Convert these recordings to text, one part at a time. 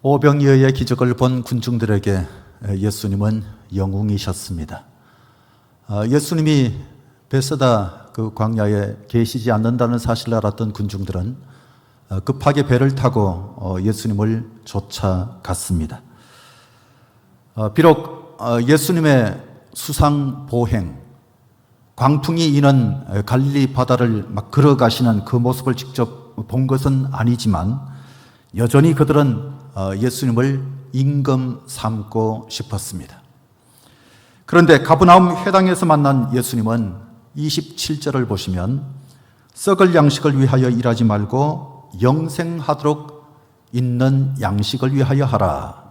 오병이어의 기적을 본 군중들에게 예수님은 영웅이셨습니다. 예수님이 베세다 그 광야에 계시지 않는다는 사실을 알았던 군중들은 급하게 배를 타고 예수님을 쫓아갔습니다. 비록 예수님의 수상보행, 광풍이 이는 갈릴리 바다를 막 걸어가시는 그 모습을 직접 본 것은 아니지만 여전히 그들은 예수님을 임금 삼고 싶었습니다. 그런데 가버나움 회당에서 만난 예수님은 27절을 보시면 썩을 양식을 위하여 일하지 말고 영생하도록 있는 양식을 위하여 하라,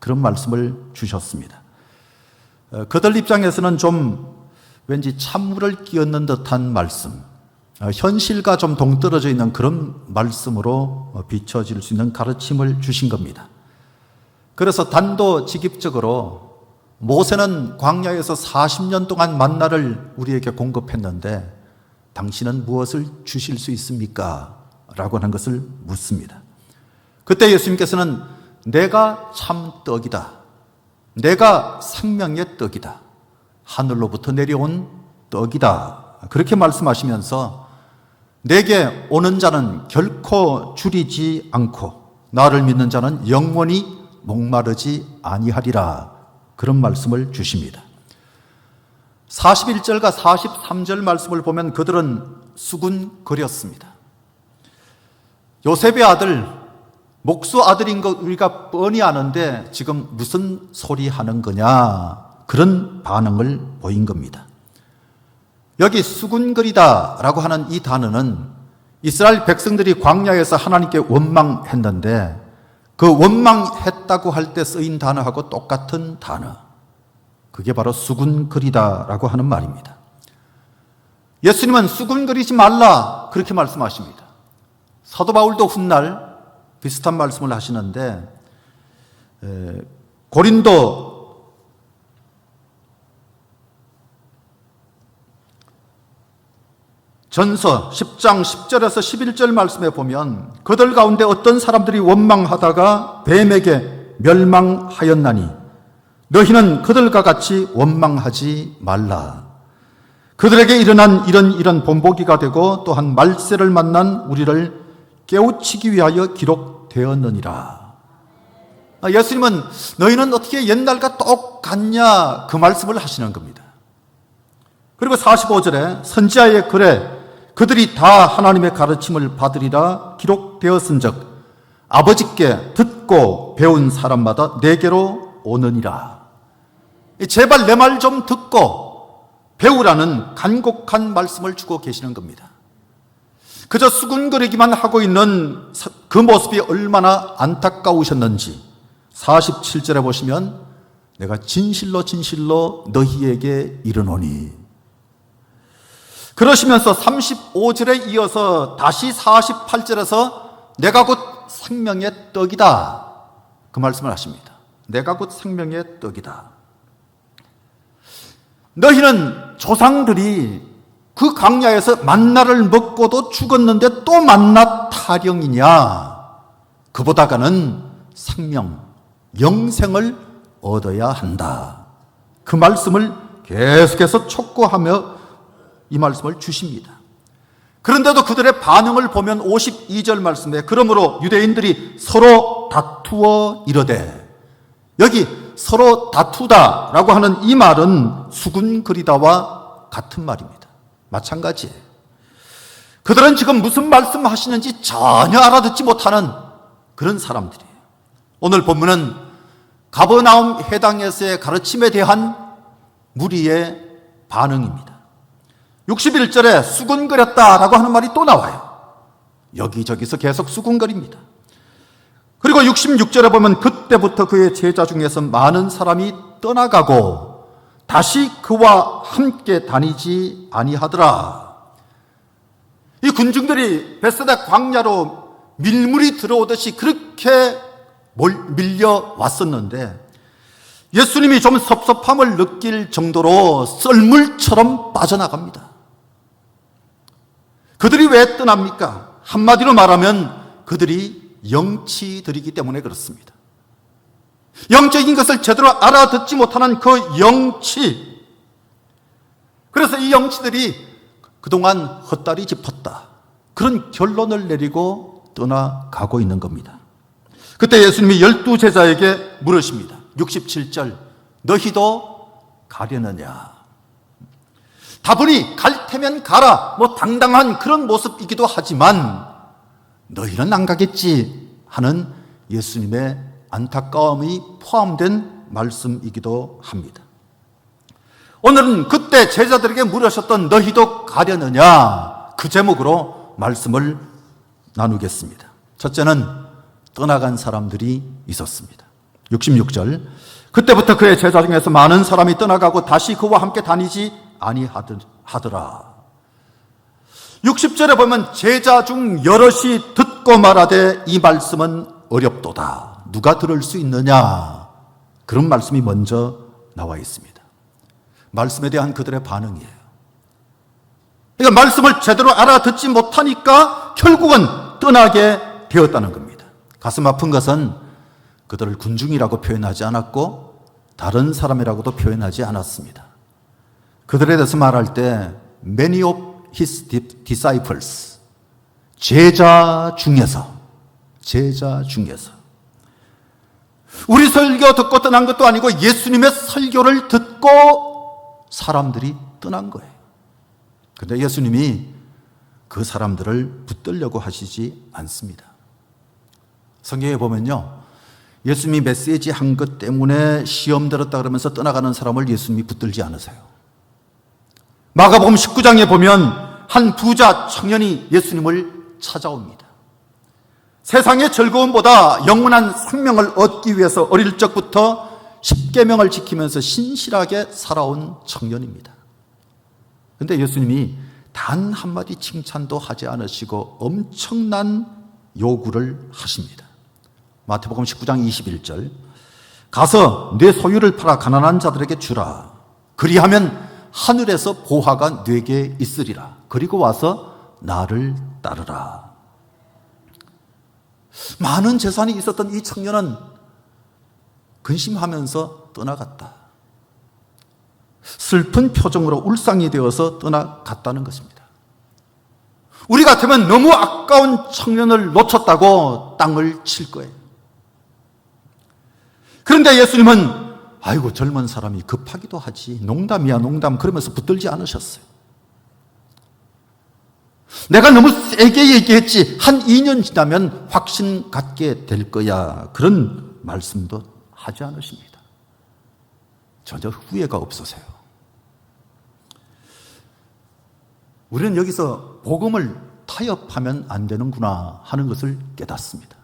그런 말씀을 주셨습니다. 그들 입장에서는 좀 왠지 찬물을 끼얹는 듯한 말씀, 현실과 좀 동떨어져 있는 그런 말씀으로 비춰질 수 있는 가르침을 주신 겁니다. 그래서 단도직입적으로 모세는 광야에서 40년 동안 만나를 우리에게 공급했는데 당신은 무엇을 주실 수 있습니까? 라고 하는 것을 묻습니다. 그때 예수님께서는 내가 참 떡이다, 내가 생명의 떡이다, 하늘로부터 내려온 떡이다, 그렇게 말씀하시면서 내게 오는 자는 결코 줄이지 않고 나를 믿는 자는 영원히 목마르지 아니하리라, 그런 말씀을 주십니다. 41절과 43절 말씀을 보면 그들은 수군거렸습니다. 요셉의 아들, 목수 아들인 거 우리가 뻔히 아는데 지금 무슨 소리 하는 거냐, 그런 반응을 보인 겁니다. 여기 수군거리다라고 하는 이 단어는 이스라엘 백성들이 광야에서 하나님께 원망했는데 그 원망했다고 할 때 쓰인 단어하고 똑같은 단어, 그게 바로 수군거리다라고 하는 말입니다. 예수님은 수군거리지 말라, 그렇게 말씀하십니다. 사도 바울도 훗날 비슷한 말씀을 하시는데 고린도 전서 10장 10절에서 11절 말씀에 보면 그들 가운데 어떤 사람들이 원망하다가 뱀에게 멸망하였나니 너희는 그들과 같이 원망하지 말라. 그들에게 일어난 이런 본보기가 되고 또한 말세를 만난 우리를 깨우치기 위하여 기록되었느니라. 예수님은 너희는 어떻게 옛날과 똑같냐, 그 말씀을 하시는 겁니다. 그리고 45절에 선지자의 글에 그들이 다 하나님의 가르침을 받으리라 기록되었은즉 아버지께 듣고 배운 사람마다 내게로 오느니라. 제발 내 말 좀 듣고 배우라는 간곡한 말씀을 주고 계시는 겁니다. 그저 수군거리기만 하고 있는 그 모습이 얼마나 안타까우셨는지 47절에 보시면 내가 진실로 진실로 너희에게 이르노니, 그러시면서 35절에 이어서 다시 48절에서 내가 곧 생명의 떡이다, 그 말씀을 하십니다. 내가 곧 생명의 떡이다. 너희는 조상들이 그 광야에서 만나를 먹고도 죽었는데 또 만나 타령이냐? 그보다가는 생명, 영생을 얻어야 한다, 그 말씀을 계속해서 촉구하며 이 말씀을 주십니다. 그런데도 그들의 반응을 보면 52절 말씀에 그러므로 유대인들이 서로 다투어 이르되, 여기 서로 다투다라고 하는 이 말은 수군거리다와 같은 말입니다. 마찬가지예요. 그들은 지금 무슨 말씀하시는지 전혀 알아듣지 못하는 그런 사람들이에요. 오늘 본문은 가버나움 회당에서의 가르침에 대한 무리의 반응입니다. 61절에 수군거렸다라고 하는 말이 또 나와요. 여기저기서 계속 수군거립니다. 그리고 66절에 보면 그때부터 그의 제자 중에서 많은 사람이 떠나가고 다시 그와 함께 다니지 아니하더라. 이 군중들이 베세다 광야로 밀물이 들어오듯이 그렇게 밀려왔었는데 예수님이 좀 섭섭함을 느낄 정도로 썰물처럼 빠져나갑니다. 그들이 왜 떠납니까? 한마디로 말하면 그들이 영치들이기 때문에 그렇습니다. 영적인 것을 제대로 알아듣지 못하는 그 영치. 그래서 이 영치들이 그동안 헛다리 짚었다, 그런 결론을 내리고 떠나가고 있는 겁니다. 그때 예수님이 12제자에게 물으십니다. 67절, 너희도 가려느냐? 다분히 갈 테면 가라, 당당한 그런 모습이기도 하지만 너희는 안 가겠지 하는 예수님의 안타까움이 포함된 말씀이기도 합니다. 오늘은 그때 제자들에게 물으셨던 너희도 가려느냐, 그 제목으로 말씀을 나누겠습니다. 첫째는 떠나간 사람들이 있었습니다. 66절, 그때부터 그의 제자 중에서 많은 사람이 떠나가고 다시 그와 함께 다니지 아니하더라. 60절에 보면 제자 중 여럿이 듣고 말하되 이 말씀은 어렵도다, 누가 들을 수 있느냐, 그런 말씀이 먼저 나와 있습니다. 말씀에 대한 그들의 반응이에요. 그러니까 말씀을 제대로 알아듣지 못하니까 결국은 떠나게 되었다는 겁니다. 가슴 아픈 것은 그들을 군중이라고 표현하지 않았고 다른 사람이라고도 표현하지 않았습니다. 그들에 대해서 말할 때 many of his disciples, 제자 중에서. 우리 설교 듣고 떠난 것도 아니고 예수님의 설교를 듣고 사람들이 떠난 거예요. 그런데 예수님이 그 사람들을 붙들려고 하시지 않습니다. 성경에 보면요, 예수님이 메시지 한 것 때문에 시험 들었다 그러면서 떠나가는 사람을 예수님이 붙들지 않으세요. 마가복음 19장에 보면 한 부자 청년이 예수님을 찾아옵니다. 세상의 즐거움보다 영원한 생명을 얻기 위해서 어릴 적부터 십계명을 지키면서 신실하게 살아온 청년입니다. 그런데 예수님이 단 한마디 칭찬도 하지 않으시고 엄청난 요구를 하십니다. 마태복음 19장 21절, 가서 내 소유를 팔아 가난한 자들에게 주라. 그리하면 하늘에서 보화가 네게 있으리라. 그리고 와서 나를 따르라. 많은 재산이 있었던 이 청년은 근심하면서 떠나갔다. 슬픈 표정으로 울상이 되어서 떠나갔다는 것입니다. 우리 같으면 너무 아까운 청년을 놓쳤다고 땅을 칠 거예요. 그런데 예수님은 아이고 젊은 사람이 급하기도 하지, 농담이야 농담, 그러면서 붙들지 않으셨어요. 내가 너무 세게 얘기했지, 한 2년 지나면 확신 갖게 될 거야, 그런 말씀도 하지 않으십니다. 전혀 후회가 없으세요. 우리는 여기서 복음을 타협하면 안 되는구나 하는 것을 깨닫습니다.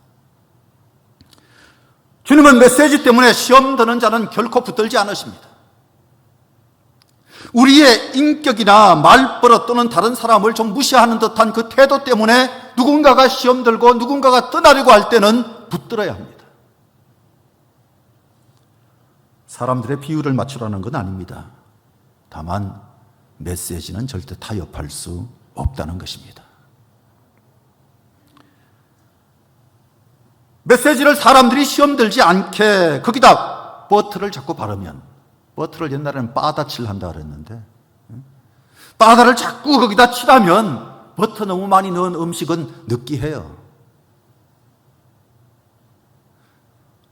주님은 메시지 때문에 시험 드는 자는 결코 붙들지 않으십니다. 우리의 인격이나 말버릇 또는 다른 사람을 좀 무시하는 듯한 그 태도 때문에 누군가가 시험 들고 누군가가 떠나려고 할 때는 붙들어야 합니다. 사람들의 비율을 맞추라는 건 아닙니다. 다만 메시지는 절대 타협할 수 없다는 것입니다. 메시지를 사람들이 시험 들지 않게 거기다 버터를 자꾸 바르면, 버터를 옛날에는 빠다 칠한다 그랬는데, 빠다를 자꾸 거기다 칠하면 버터 너무 많이 넣은 음식은 느끼해요.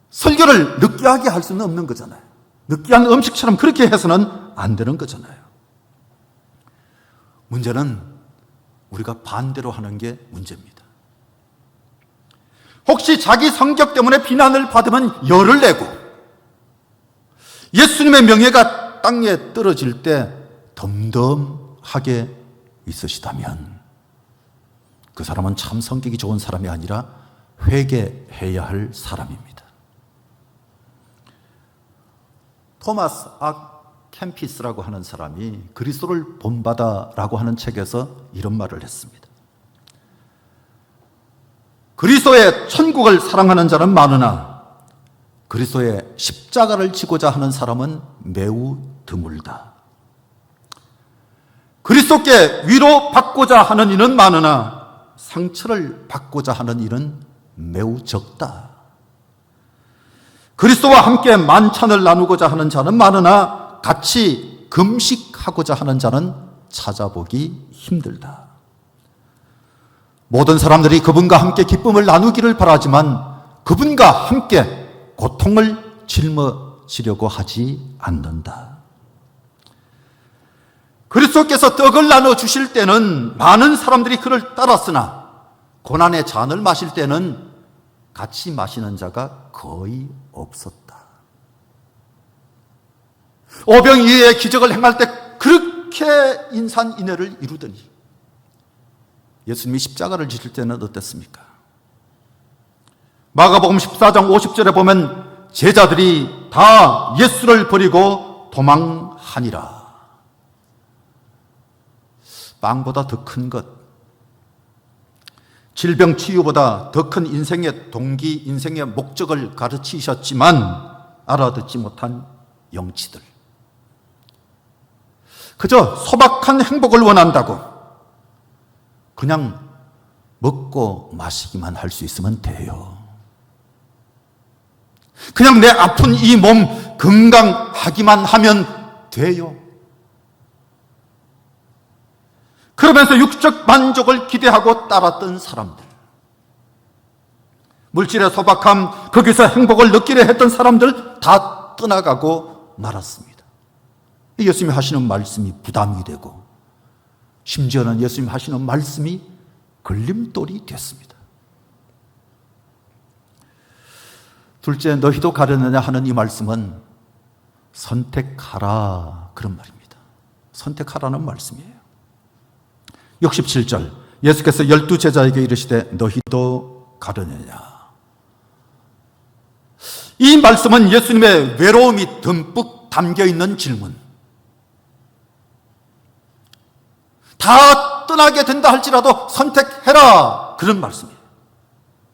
설교를 느끼하게 할 수는 없는 거잖아요. 느끼한 음식처럼 그렇게 해서는 안 되는 거잖아요. 문제는 우리가 반대로 하는 게 문제입니다. 혹시 자기 성격 때문에 비난을 받으면 열을 내고 예수님의 명예가 땅에 떨어질 때 덤덤하게 있으시다면 그 사람은 참 성격이 좋은 사람이 아니라 회개해야 할 사람입니다. 토마스 아 캠피스라고 하는 사람이 그리스도를 본받아라고 하는 책에서 이런 말을 했습니다. 그리스도의 천국을 사랑하는 자는 많으나 그리스도의 십자가를 지고자 하는 사람은 매우 드물다. 그리스도께 위로받고자 하는 이는 많으나 상처를 받고자 하는 이는 매우 적다. 그리스도와 함께 만찬을 나누고자 하는 자는 많으나 같이 금식하고자 하는 자는 찾아보기 힘들다. 모든 사람들이 그분과 함께 기쁨을 나누기를 바라지만 그분과 함께 고통을 짊어지려고 하지 않는다. 그리스도께서 떡을 나눠 주실 때는 많은 사람들이 그를 따랐으나 고난의 잔을 마실 때는 같이 마시는 자가 거의 없었다. 오병이어의 기적을 행할 때 그렇게 인산인해를 이루더니 예수님이 십자가를 지실 때는 어땠습니까? 마가복음 14장 50절에 보면 제자들이 다 예수를 버리고 도망하니라. 빵보다 더 큰 것, 질병 치유보다 더 큰 인생의 동기, 인생의 목적을 가르치셨지만 알아듣지 못한 영치들. 그저 소박한 행복을 원한다고 그냥 먹고 마시기만 할 수 있으면 돼요. 그냥 내 아픈 이 몸 건강하기만 하면 돼요. 그러면서 육적 만족을 기대하고 따랐던 사람들, 물질의 소박함, 거기서 행복을 느끼려 했던 사람들 다 떠나가고 말았습니다. 예수님이 하시는 말씀이 부담이 되고 심지어는 예수님이 하시는 말씀이 걸림돌이 됐습니다. 둘째, 너희도 가려느냐 하는 이 말씀은 선택하라, 그런 말입니다. 선택하라는 말씀이에요. 67절, 예수께서 12제자에게 이르시되 너희도 가려느냐. 이 말씀은 예수님의 외로움이 듬뿍 담겨있는 질문. 다 떠나게 된다 할지라도 선택해라, 그런 말씀이에요.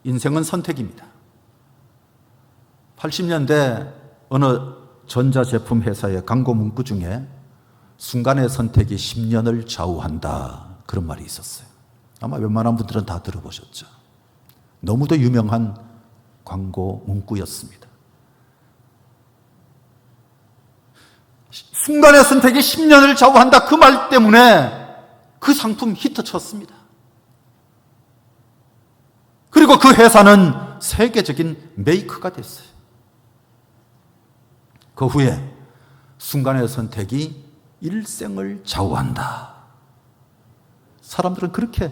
인생은 선택입니다. 80년대 어느 전자제품 회사의 광고 문구 중에 순간의 선택이 10년을 좌우한다, 그런 말이 있었어요. 아마 웬만한 분들은 다 들어보셨죠. 너무도 유명한 광고 문구였습니다. 순간의 선택이 10년을 좌우한다, 그 말 때문에 그 상품 히트쳤습니다. 그리고 그 회사는 세계적인 메이커가 됐어요. 그 후에 순간의 선택이 일생을 좌우한다, 사람들은 그렇게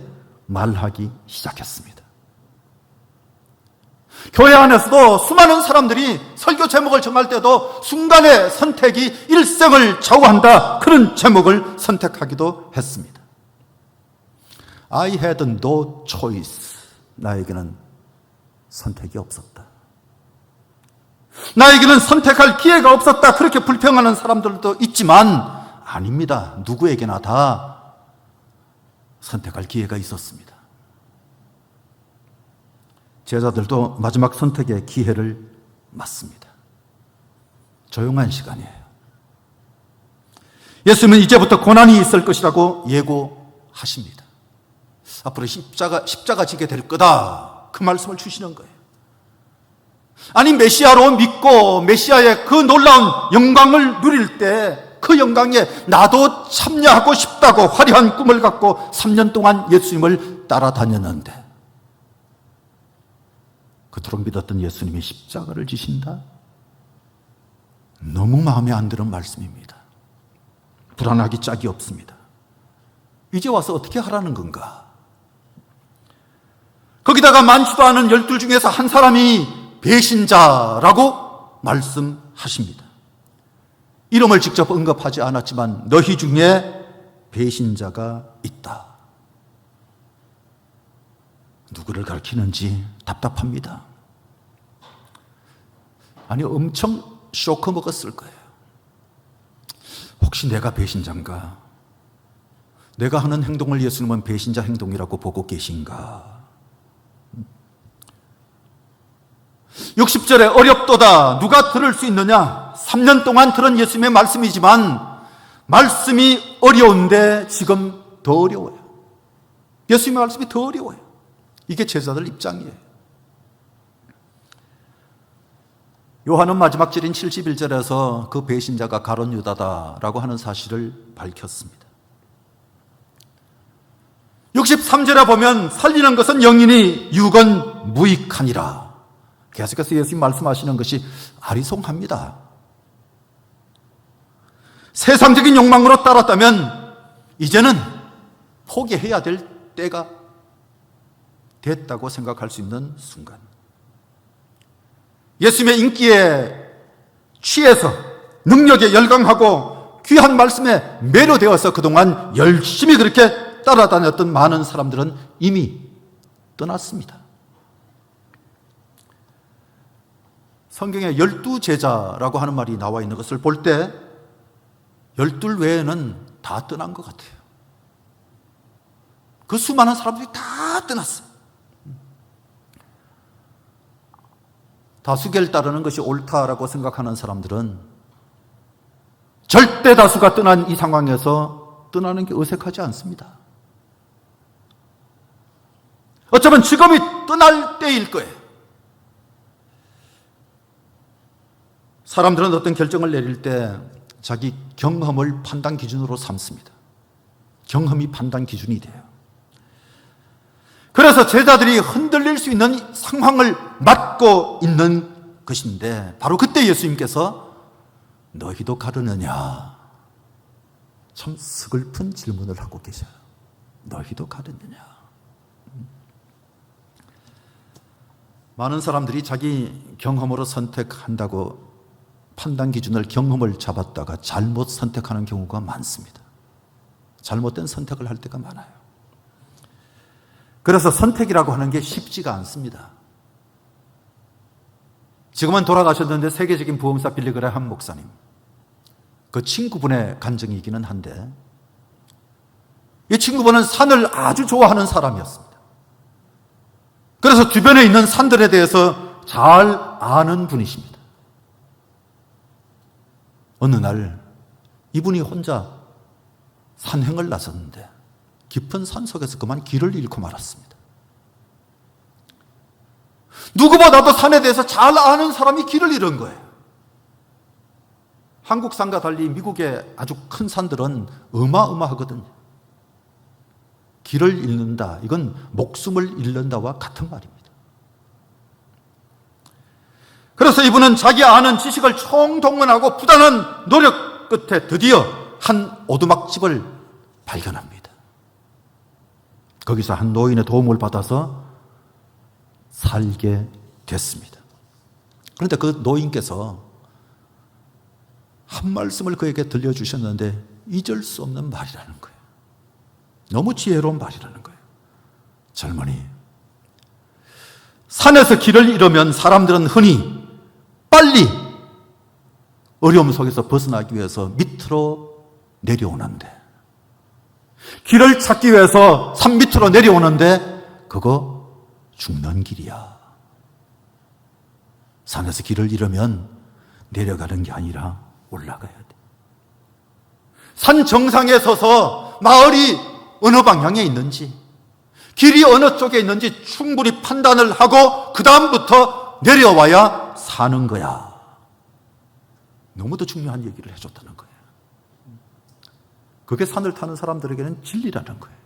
말하기 시작했습니다. 교회 안에서도 수많은 사람들이 설교 제목을 정할 때도 순간의 선택이 일생을 좌우한다, 그런 제목을 선택하기도 했습니다. I had no choice. 나에게는 선택이 없었다. 나에게는 선택할 기회가 없었다, 그렇게 불평하는 사람들도 있지만 아닙니다. 누구에게나 다 선택할 기회가 있었습니다. 제자들도 마지막 선택의 기회를 맞습니다. 조용한 시간이에요. 예수님은 이제부터 고난이 있을 것이라고 예고하십니다. 앞으로 십자가 지게 될 거다, 그 말씀을 주시는 거예요. 아니, 메시아로 믿고 메시아의 그 놀라운 영광을 누릴 때 그 영광에 나도 참여하고 싶다고 화려한 꿈을 갖고 3년 동안 예수님을 따라다녔는데 그토록 믿었던 예수님이 십자가를 지신다? 너무 마음에 안 드는 말씀입니다. 불안하기 짝이 없습니다. 이제 와서 어떻게 하라는 건가? 거기다가 많지도 않은 12 중에서 한 사람이 배신자라고 말씀하십니다. 이름을 직접 언급하지 않았지만 너희 중에 배신자가 있다. 누구를 가리키는지 답답합니다. 아니, 엄청 쇼크 먹었을 거예요. 혹시 내가 배신자인가? 내가 하는 행동을 예수님은 배신자 행동이라고 보고 계신가? 60절에 어렵도다, 누가 들을 수 있느냐? 3년 동안 들은 예수님의 말씀이지만 말씀이 어려운데 지금 더 어려워요. 예수님의 말씀이 더 어려워요. 이게 제자들 입장이에요. 요한은 마지막 절인 71절에서 그 배신자가 가룟 유다다라고 하는 사실을 밝혔습니다. 63절에 보면 살리는 것은 영이니 육은 무익하니라. 계속해서 예수님 말씀하시는 것이 아리송합니다. 세상적인 욕망으로 따랐다면 이제는 포기해야 될 때가 됐다고 생각할 수 있는 순간, 예수님의 인기에 취해서 능력에 열광하고 귀한 말씀에 매료되어서 그동안 열심히 그렇게 따라다녔던 많은 사람들은 이미 떠났습니다. 성경에 12제자라고 하는 말이 나와 있는 것을 볼 때 12 외에는 다 떠난 것 같아요. 그 수많은 사람들이 다 떠났어요. 다수결 따르는 것이 옳다라고 생각하는 사람들은 절대 다수가 떠난 이 상황에서 떠나는 게 어색하지 않습니다. 어쩌면 지금이 떠날 때일 거예요. 사람들은 어떤 결정을 내릴 때 자기 경험을 판단 기준으로 삼습니다. 경험이 판단 기준이 돼요. 그래서 제자들이 흔들릴 수 있는 상황을 맞고 있는 것인데, 바로 그때 예수님께서 너희도 가르느냐, 참 서글픈 질문을 하고 계셔요. 너희도 가르느냐. 많은 사람들이 자기 경험으로 선택한다고 판단 기준을 경험을 잡았다가 잘못 선택하는 경우가 많습니다. 잘못된 선택을 할 때가 많아요. 그래서 선택이라고 하는 게 쉽지가 않습니다. 지금은 돌아가셨는데 세계적인 부흥사 빌리그레함 목사님, 그 친구분의 간증이기는 한데, 이 친구분은 산을 아주 좋아하는 사람이었습니다. 그래서 주변에 있는 산들에 대해서 잘 아는 분이십니다. 어느 날 이분이 혼자 산행을 나섰는데 깊은 산속에서 그만 길을 잃고 말았습니다. 누구보다도 산에 대해서 잘 아는 사람이 길을 잃은 거예요. 한국 산과 달리 미국의 아주 큰 산들은 어마어마하거든요. 길을 잃는다, 이건 목숨을 잃는다와 같은 말입니다. 그래서 이분은 자기 아는 지식을 총동원하고 부단한 노력 끝에 드디어 한 오두막집을 발견합니다. 거기서 한 노인의 도움을 받아서 살게 됐습니다. 그런데 그 노인께서 한 말씀을 그에게 들려주셨는데 잊을 수 없는 말이라는 거예요. 너무 지혜로운 말이라는 거예요. 젊은이, 산에서 길을 잃으면 사람들은 흔히 빨리 어려움 속에서 벗어나기 위해서 밑으로 내려오는데, 길을 찾기 위해서 산 밑으로 내려오는데 그거 죽는 길이야. 산에서 길을 잃으면 내려가는 게 아니라 올라가야 돼. 산 정상에 서서 마을이 어느 방향에 있는지, 길이 어느 쪽에 있는지 충분히 판단을 하고 그 다음부터 내려와야 사는 거야. 너무도 중요한 얘기를 해줬다는 거예요. 그게 산을 타는 사람들에게는 진리라는 거예요.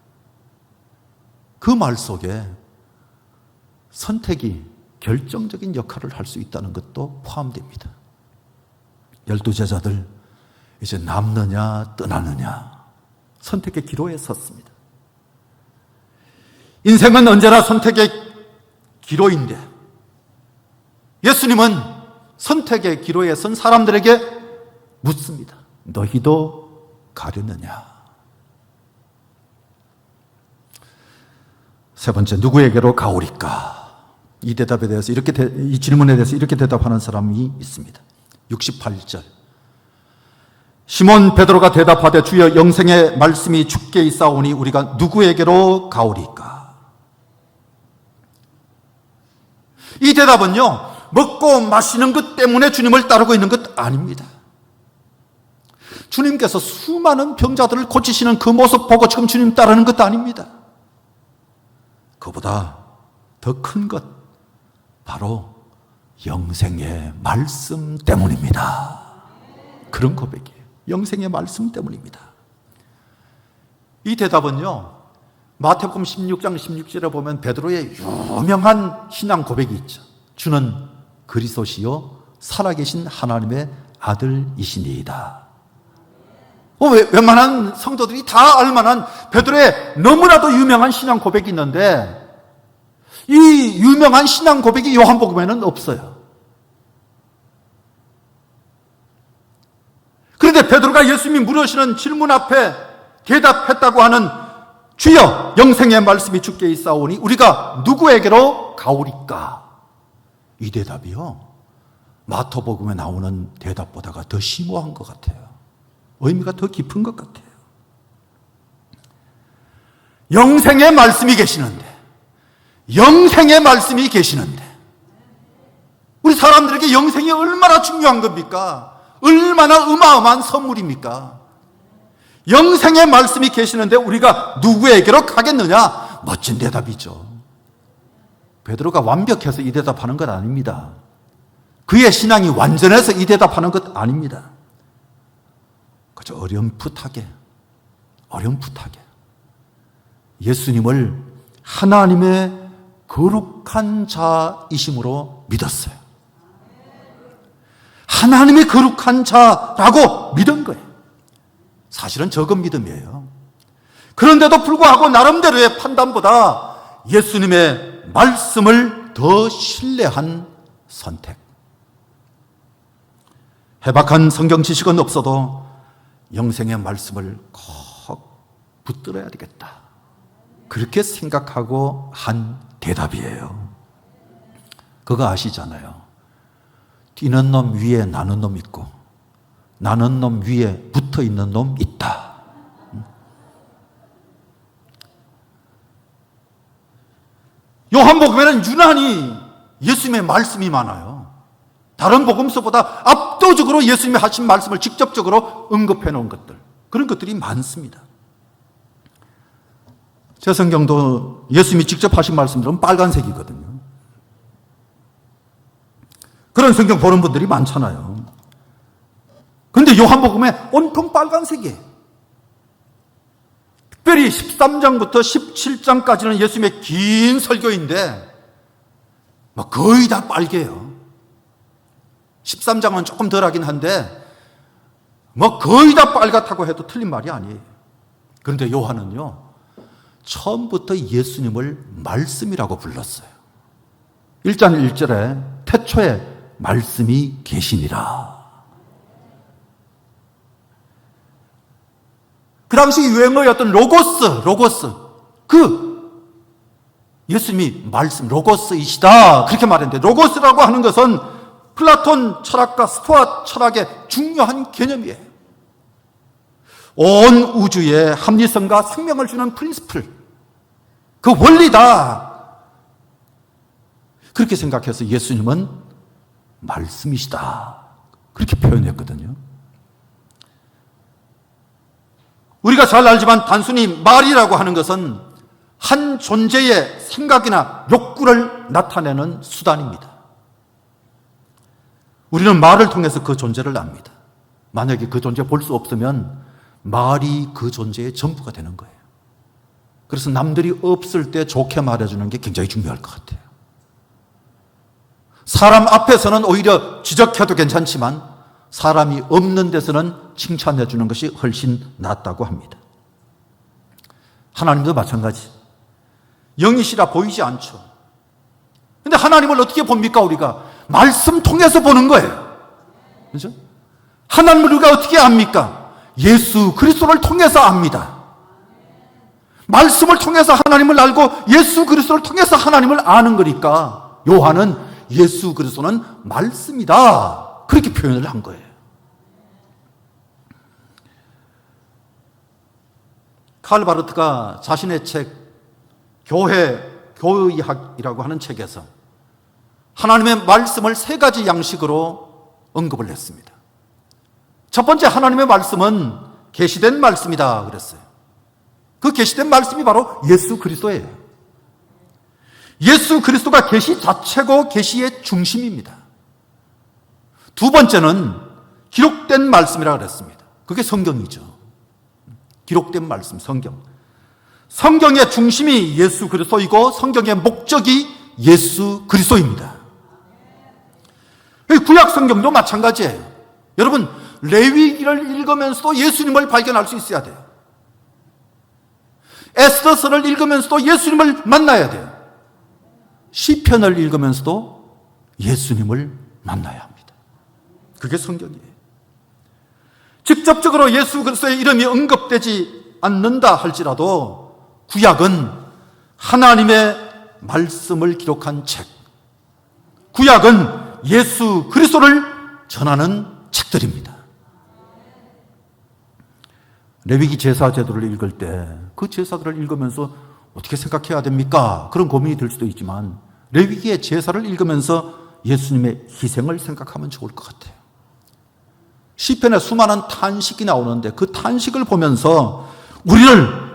그 말 속에 선택이 결정적인 역할을 할 수 있다는 것도 포함됩니다. 12제자들 이제 남느냐 떠나느냐 선택의 기로에 섰습니다. 인생은 언제나 선택의 기로인데, 예수님은 선택의 기로에 선 사람들에게 묻습니다. 너희도 가려느냐? 세 번째, 누구에게로 가오리까? 이 대답에 대해서 이 질문에 대해서 이렇게 대답하는 사람이 있습니다. 68절. 시몬 베드로가 대답하되 주여 영생의 말씀이 주께 있사오니 우리가 누구에게로 가오리까? 이 대답은요, 먹고 마시는 것 때문에 주님을 따르고 있는 것 아닙니다. 주님께서 수많은 병자들을 고치시는 그 모습 보고 지금 주님 따르는 것도 아닙니다. 그보다 더 큰 것, 바로 영생의 말씀 때문입니다. 그런 고백이에요. 영생의 말씀 때문입니다. 이 대답은요, 마태복음 16장 16절에 보면 베드로의 유명한 신앙 고백이 있죠. 주는 그리스도시요 살아계신 하나님의 아들이시니이다. 웬만한 성도들이 다 알만한 베드로의 너무나도 유명한 신앙 고백이 있는데, 이 유명한 신앙 고백이 요한복음에는 없어요. 그런데 베드로가 예수님이 물으시는 질문 앞에 대답했다고 하는 주여 영생의 말씀이 주께 있사오니 우리가 누구에게로 가오리까? 이 대답이요, 마태복음에 나오는 대답보다가 더 심오한 것 같아요. 의미가 더 깊은 것 같아요. 영생의 말씀이 계시는데, 우리 사람들에게 영생이 얼마나 중요한 겁니까? 얼마나 어마어마한 선물입니까? 영생의 말씀이 계시는데 우리가 누구에게로 가겠느냐? 멋진 대답이죠. 베드로가 완벽해서 이 대답하는 것 아닙니다. 그의 신앙이 완전해서 이 대답하는 것 아닙니다. 그저 어렴풋하게 예수님을 하나님의 거룩한 자이심으로 믿었어요. 하나님의 거룩한 자라고 믿은 거예요. 사실은 적은 믿음이에요. 그런데도 불구하고 나름대로의 판단보다 예수님의 말씀을 더 신뢰한 선택. 해박한 성경 지식은 없어도 영생의 말씀을 꼭 붙들어야 되겠다, 그렇게 생각하고 한 대답이에요. 그거 아시잖아요. 뛰는 놈 위에 나는 놈 있고 나는 놈 위에 붙어 있는 놈 있다. 요한복음에는 유난히 예수님의 말씀이 많아요. 다른 복음서보다 압도적으로 예수님이 하신 말씀을 직접적으로 언급해 놓은 것들, 그런 것들이 많습니다. 제 성경도 예수님이 직접 하신 말씀들은 빨간색이거든요. 그런 성경 보는 분들이 많잖아요. 그런데 요한복음에 온통 빨간색이에요. 특별히 13장부터 17장까지는 예수님의 긴 설교인데 거의 다 빨개요. 13장은 조금 덜하긴 한데 거의 다 빨갛다고 해도 틀린 말이 아니에요. 그런데 요한은요, 처음부터 예수님을 말씀이라고 불렀어요. 1장 1절에 태초에 말씀이 계시니라. 그 당시 유행어였던 로고스, 그 예수님이 말씀, 로고스이시다, 그렇게 말했는데, 로고스라고 하는 것은 플라톤 철학과 스토아 철학의 중요한 개념이에요. 온 우주에 합리성과 생명을 주는 프린시플, 그 원리다, 그렇게 생각해서 예수님은 말씀이시다, 그렇게 표현했거든요. 우리가 잘 알지만 단순히 말이라고 하는 것은 한 존재의 생각이나 욕구를 나타내는 수단입니다. 우리는 말을 통해서 그 존재를 압니다. 만약에 그 존재 볼 수 없으면 말이 그 존재의 전부가 되는 거예요. 그래서 남들이 없을 때 좋게 말해주는 게 굉장히 중요할 것 같아요. 사람 앞에서는 오히려 지적해도 괜찮지만 사람이 없는 데서는 칭찬해 주는 것이 훨씬 낫다고 합니다. 하나님도 마찬가지. 영이시라 보이지 않죠. 근데 하나님을 어떻게 봅니까? 우리가 말씀 통해서 보는 거예요. 그렇죠? 하나님을 우리가 어떻게 압니까? 예수 그리스도를 통해서 압니다. 말씀을 통해서 하나님을 알고 예수 그리스도를 통해서 하나님을 아는 거니까 요한은 예수 그리스도는 말씀이다, 그렇게 표현을 한 거예요. 칼 바르트가 자신의 책 교의학이라고 하는 책에서 하나님의 말씀을 세 가지 양식으로 언급을 했습니다. 첫 번째, 하나님의 말씀은 계시된 말씀이다 그랬어요. 그 계시된 말씀이 바로 예수 그리스도예요. 예수 그리스도가 계시 자체고 계시의 중심입니다. 두 번째는 기록된 말씀이라고 그랬습니다. 그게 성경이죠. 기록된 말씀, 성경. 성경의 중심이 예수 그리스도이고 성경의 목적이 예수 그리스도입니다. 구약 성경도 마찬가지예요. 여러분, 레위기를 읽으면서도 예수님을 발견할 수 있어야 돼요. 에스더서를 읽으면서도 예수님을 만나야 돼요. 시편을 읽으면서도 예수님을 만나야 합니다. 그게 성경이에요. 직접적으로 예수 그리스도의 이름이 언급되지 않는다 할지라도 구약은 하나님의 말씀을 기록한 책, 구약은 예수 그리스도를 전하는 책들입니다. 레위기 제사 제도를 읽을 때 그 제사들을 읽으면서 어떻게 생각해야 됩니까? 그런 고민이 들 수도 있지만 레위기의 제사를 읽으면서 예수님의 희생을 생각하면 좋을 것 같아요. 시편에 수많은 탄식이 나오는데 그 탄식을 보면서 우리를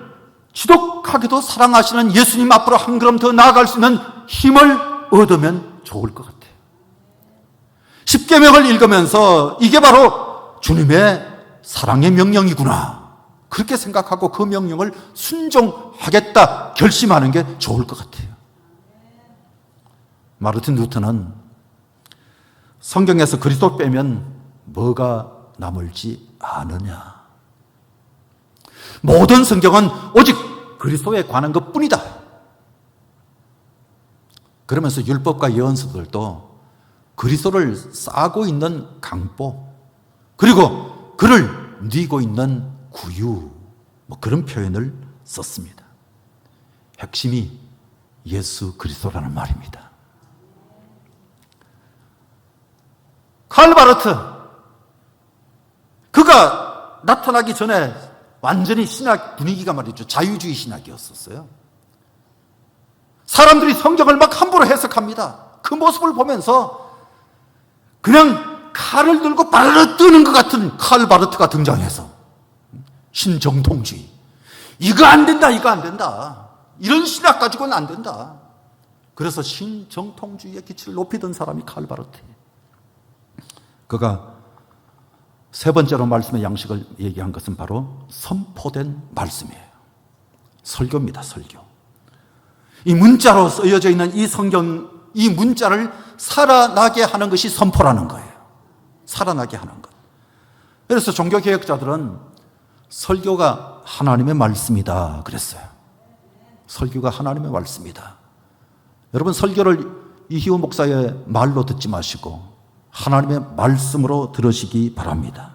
지독하게도 사랑하시는 예수님 앞으로 한 걸음 더 나아갈 수 있는 힘을 얻으면 좋을 것 같아요. 십계명을 읽으면서 이게 바로 주님의 사랑의 명령이구나, 그렇게 생각하고 그 명령을 순종하겠다 결심하는 게 좋을 것 같아요. 마르틴 루터는 성경에서 그리스도 빼면 뭐가 남을지 아느냐, 모든 성경은 오직 그리스도에 관한 것뿐이다. 그러면서 율법과 예언서들도 그리스도를 싸고 있는 강보, 그리고 그를 뉘고 있는 구유, 그런 표현을 썼습니다. 핵심이 예수 그리스도라는 말입니다. 칼 바르트, 그가 나타나기 전에 완전히 신학 분위기가 말이죠, 자유주의 신학이었었어요. 사람들이 성경을 막 함부로 해석합니다. 그 모습을 보면서 그냥 칼을 들고 바르르 뜨는 것 같은 칼 바르트가 등장해서 신정통주의, 이거 안 된다, 이거 안 된다, 이런 신학 가지고는 안 된다. 그래서 신정통주의의 기치를 높이던 사람이 칼 바르트예요. 그가 세 번째로 말씀의 양식을 얘기한 것은 바로 선포된 말씀이에요. 설교입니다, 설교. 이 문자로 쓰여져 있는 이 성경, 이 문자를 살아나게 하는 것이 선포라는 거예요. 살아나게 하는 것. 그래서 종교개혁자들은 설교가 하나님의 말씀이다 그랬어요. 설교가 하나님의 말씀이다. 여러분, 설교를 이희호 목사의 말로 듣지 마시고 하나님의 말씀으로 들으시기 바랍니다.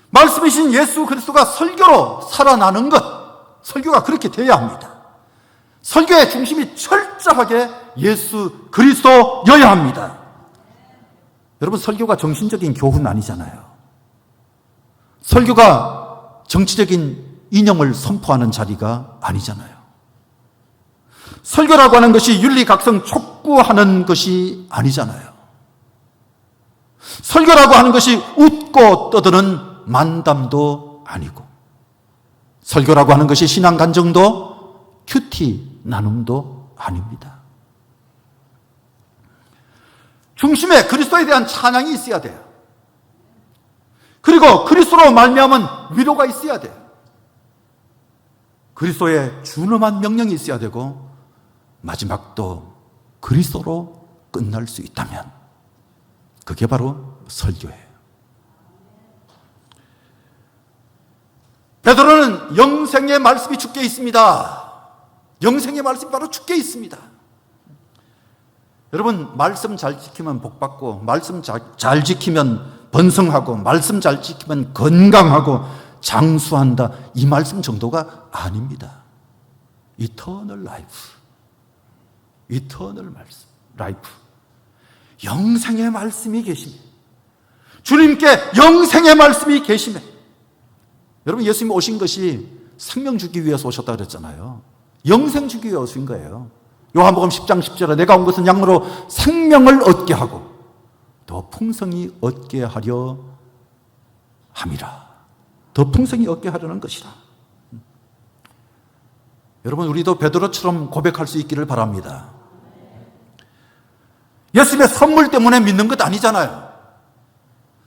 말씀이신 예수 그리스도가 설교로 살아나는 것, 설교가 그렇게 돼야 합니다. 설교의 중심이 철저하게 예수 그리스도여야 합니다. 여러분, 설교가 정신적인 교훈은 아니잖아요. 설교가 정치적인 이념을 선포하는 자리가 아니잖아요. 설교라고 하는 것이 윤리각성 촉구하는 것이 아니잖아요. 설교라고 하는 것이 웃고 떠드는 만담도 아니고, 설교라고 하는 것이 신앙 간증도 큐티 나눔도 아닙니다. 중심에 그리스도에 대한 찬양이 있어야 돼요. 그리고 그리스도로 말미암은 위로가 있어야 돼요. 그리스도의 준엄한 명령이 있어야 되고, 마지막도 그리스도로 끝날 수 있다면 그게 바로 설교예요. 베드로는 영생의 말씀이 주께 있습니다. 영생의 말씀이 바로 주께 있습니다. 여러분, 말씀 잘 지키면 복받고, 말씀 잘 지키면 번성하고, 말씀 잘 지키면 건강하고 장수한다, 이 말씀 정도가 아닙니다. 이터널 라이프, 이터널 말씀, 라이프, 영생의 말씀이 계시네. 주님께 영생의 말씀이 계시네. 여러분, 예수님 오신 것이 생명 주기 위해서 오셨다 그랬잖아요. 영생 주기 위해 오신 거예요. 요한복음 10장 10절에 내가 온 것은 양으로 생명을 얻게 하고 더 풍성히 얻게 하려 함이라. 더 풍성히 얻게 하려는 것이라. 여러분, 우리도 베드로처럼 고백할 수 있기를 바랍니다. 예수님의 선물 때문에 믿는 것 아니잖아요.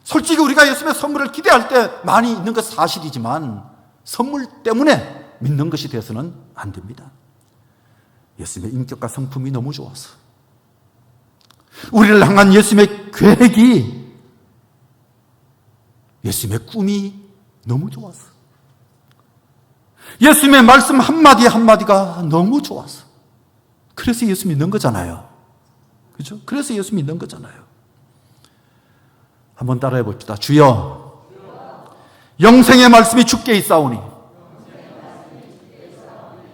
솔직히 우리가 예수님의 선물을 기대할 때 많이 있는 것 사실이지만 선물 때문에 믿는 것이 되어서는 안 됩니다. 예수님의 인격과 성품이 너무 좋아서, 우리를 향한 예수님의 계획이, 예수님의 꿈이 너무 좋아서, 예수님의 말씀 한마디 한마디가 너무 좋아서, 그래서 예수 믿는 거잖아요. 그렇죠? 그래서 예수 믿는 거잖아요. 한번 따라해 봅시다. 주여, 영생의 말씀이 주께 있사오니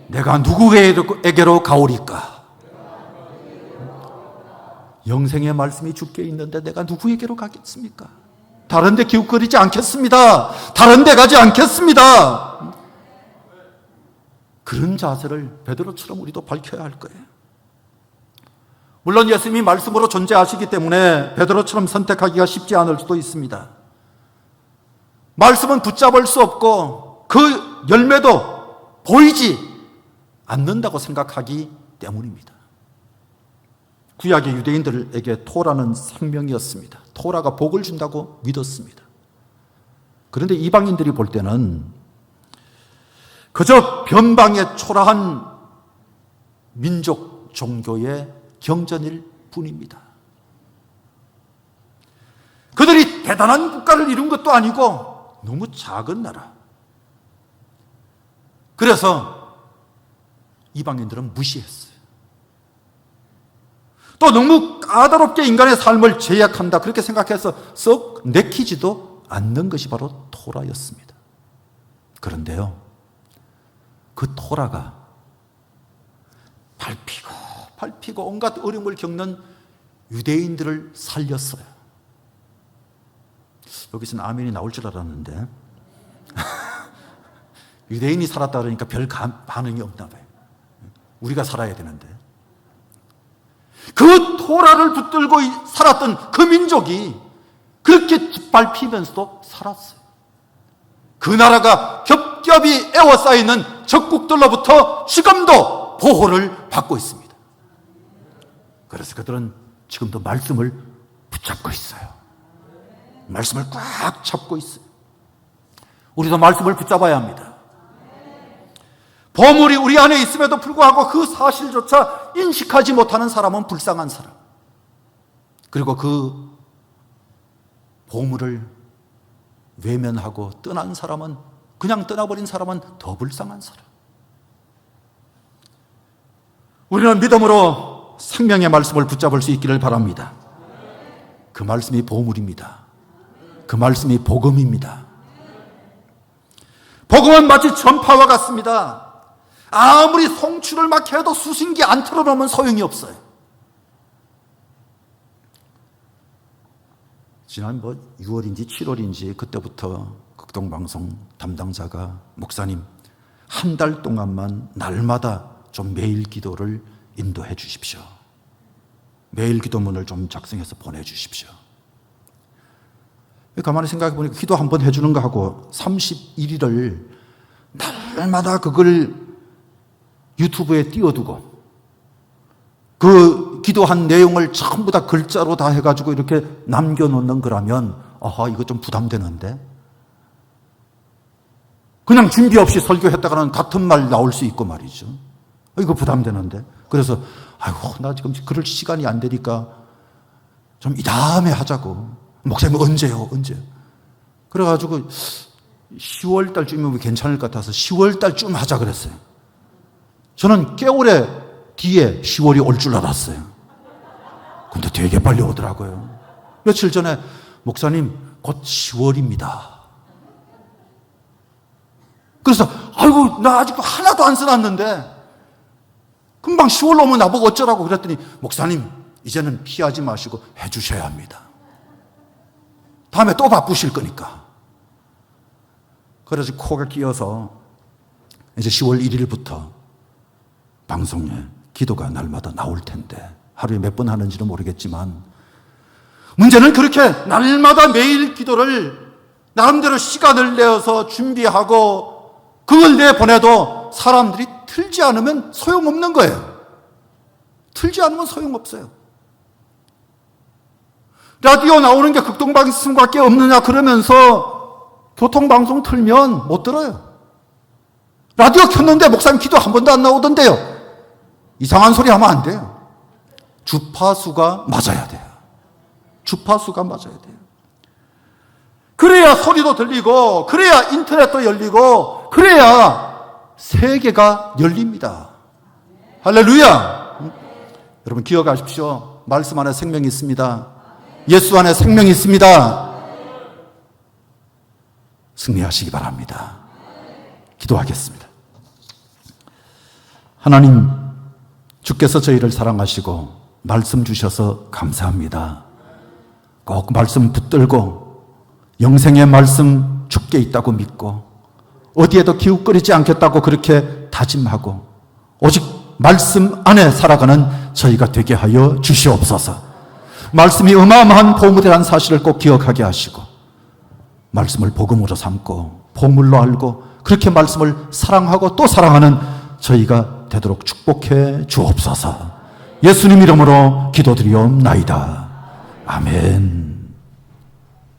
내가 누구에게로 가오리까? 영생의 말씀이 주께 있는데 내가 누구에게로 가겠습니까? 다른 데 기웃거리지 않겠습니다. 다른 데 가지 않겠습니다. 그런 자세를 베드로처럼 우리도 밝혀야 할 거예요. 물론 예수님이 말씀으로 존재하시기 때문에 베드로처럼 선택하기가 쉽지 않을 수도 있습니다. 말씀은 붙잡을 수 없고 그 열매도 보이지 않는다고 생각하기 때문입니다. 구약의 유대인들에게 토라는 생명이었습니다. 토라가 복을 준다고 믿었습니다. 그런데 이방인들이 볼 때는 그저 변방의 초라한 민족 종교의 경전일 뿐입니다. 그들이 대단한 국가를 이룬 것도 아니고 너무 작은 나라. 그래서 이방인들은 무시했어요. 또 너무 까다롭게 인간의 삶을 제약한다, 그렇게 생각해서 썩 내키지도 않는 것이 바로 토라였습니다. 그런데요, 그 토라가 밟히고 온갖 어려움을 겪는 유대인들을 살렸어요. 여기서는 아멘이 나올 줄 알았는데 유대인이 살았다 그러니까 별 반응이 없나 봐요. 우리가 살아야 되는데. 그 토라를 붙들고 살았던 그 민족이 그렇게 짓밟히면서도 살았어요. 그 나라가 겹겹이 에워싸이는 적국들로부터 지금도 보호를 받고 있습니다. 그래서 그들은 지금도 말씀을 붙잡고 있어요. 말씀을 꽉 잡고 있어요. 우리도 말씀을 붙잡아야 합니다. 보물이 우리 안에 있음에도 불구하고 그 사실조차 인식하지 못하는 사람은 불쌍한 사람. 그리고 그 보물을 외면하고 떠난 사람은, 그냥 떠나버린 사람은 더 불쌍한 사람. 우리는 믿음으로 생명의 말씀을 붙잡을 수 있기를 바랍니다. 그 말씀이 보물입니다. 그 말씀이 복음입니다. 복음은 마치 전파와 같습니다. 아무리 송출을 막 해도 수신기 안 틀어놓으면 소용이 없어요. 지난 6월인지 7월인지 그때부터 극동방송 담당자가 목사님, 한 달 동안만 날마다 좀 매일 기도를 인도해 주십시오. 매일 기도문을 좀 작성해서 보내주십시오. 가만히 생각해 보니까 기도 한번 해주는 거 하고 31일을 날마다 그걸 유튜브에 띄워두고 그 기도한 내용을 전부 다 글자로 다 해가지고 이렇게 남겨놓는 거라면 아하, 이거 좀 부담되는데, 그냥 준비 없이 설교했다가는 같은 말 나올 수 있고 말이죠. 이거 부담되는데. 그래서 아이고, 나 지금 그럴 시간이 안 되니까 좀 이 다음에 하자고. 목사님 언제요? 언제? 그래가지고 10월 달쯤이면 괜찮을 것 같아서 10월 달쯤 하자 그랬어요. 저는 개월에 뒤에 10월이 올 줄 알았어요. 근데 되게 빨리 오더라고요. 며칠 전에 목사님 곧 10월입니다. 그래서 아이고, 나 아직도 하나도 안 써놨는데 금방 10월 오면 나보고 어쩌라고 그랬더니 목사님 이제는 피하지 마시고 해주셔야 합니다. 다음에 또 바쁘실 거니까. 그래서 코가 끼어서 이제 10월 1일부터 방송에 기도가 날마다 나올 텐데, 하루에 몇 번 하는지는 모르겠지만 문제는 그렇게 날마다 매일 기도를 나름대로 시간을 내어서 준비하고 그걸 내보내도 사람들이 틀지 않으면 소용없는 거예요. 틀지 않으면 소용없어요. 라디오 나오는 게 극동방송밖에 없느냐 그러면서 교통방송 틀면 못 들어요. 라디오 켰는데 목사님 기도 한 번도 안 나오던데요. 이상한 소리 하면 안 돼요. 주파수가 맞아야 돼요. 주파수가 맞아야 돼요. 그래야 소리도 들리고, 그래야 인터넷도 열리고, 그래야 세계가 열립니다. 할렐루야! 여러분 기억하십시오. 말씀 안에 생명이 있습니다. 예수 안에 생명이 있습니다. 승리하시기 바랍니다. 기도하겠습니다. 하나님, 주께서 저희를 사랑하시고 말씀 주셔서 감사합니다. 꼭 말씀 붙들고 영생의 말씀 주께 있다고 믿고 어디에도 기웃거리지 않겠다고 그렇게 다짐하고 오직 말씀 안에 살아가는 저희가 되게 하여 주시옵소서. 말씀이 어마어마한 보물이라는 사실을 꼭 기억하게 하시고 말씀을 복음으로 삼고 보물로 알고 그렇게 말씀을 사랑하고 또 사랑하는 저희가 되도록 축복해 주옵소서. 예수님 이름으로 기도드리옵나이다. 아멘.